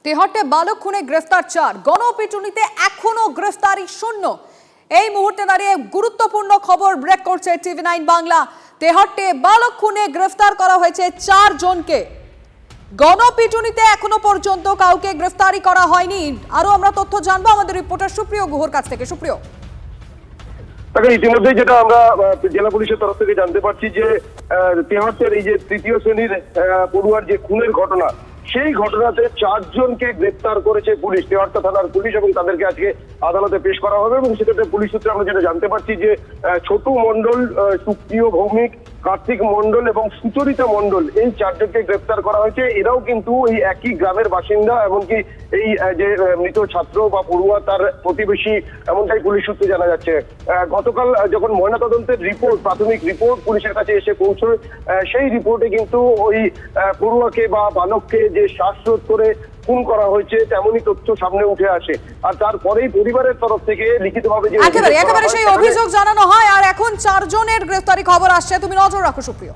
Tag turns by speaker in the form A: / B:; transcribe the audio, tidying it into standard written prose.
A: তেহট্টে বালক খুনে গ্রেফতার 4, গণপিটুনিতে এখনো গ্রেফতারি শূন্য। এই মুহূর্তে দাঁড়িয়ে গুরুত্বপূর্ণ খবর ব্রেক করছে টিভি9 বাংলা। তেহট্টে বালক খুনে গ্রেফতার করা হয়েছে 4 জনকে। গণপিটুনিতে এখনো পর্যন্ত কাউকে গ্রেফতারি করা হয়নি। আরো আমরা তথ্য জানবো আমাদের রিপোর্টার সুপ্রিয় গুহর কাছ থেকে। সুপ্রিয়,
B: ইতিমধ্যে যেটা আমরা জেলা পুলিশের তরফ থেকে জানতে পারছি যে তেহট্টের এই যে তৃতীয় শ্রেণীর পড়ুয়ার যে খুনের ঘটনা, সেই ঘটনাতে 4 জনকে গ্রেফতার করেছে পুলিশ, তেহট্ট থানার পুলিশ, এবং তাদেরকে আজকে আদালতে পেশ করা হবে। এবং সেক্ষেত্রে পুলিশ সূত্রে আমরা যেটা জানতে পারছি যে ছোটু মণ্ডল, সুপ্রিয় ভৌমিক, কার্তিক মণ্ডল এবং সুচরিতা মণ্ডল, এই 4 জনকে গ্রেফতার করা হয়েছে। এরাও কিন্তু এই একই গ্রামের বাসিন্দা, এমনকি এই যে মৃত ছাত্র বা পড়ুয়া তার প্রতিবেশী, এমনটাই পুলিশ সূত্রে জানা যাচ্ছে। গতকাল যখন ময়নাতদন্তের রিপোর্ট, প্রাথমিক রিপোর্ট পুলিশের কাছে এসে পৌঁছয়, সেই রিপোর্টে কিন্তু ওই পড়ুয়াকে বা বালককে যে শ্বাসরোধ করে খুন করা হয়েছে তেমনই তথ্য সামনে উঠে আসে। আর তারপরেই পরিবারের তরফ থেকে লিখিতভাবে যে
A: একেবারে সেই অভিযোগ জানানো হয়। আর এখন 4 জনের গ্রেফতারি খবর আসছে, তুমি নজর রাখো সুপ্রিয়।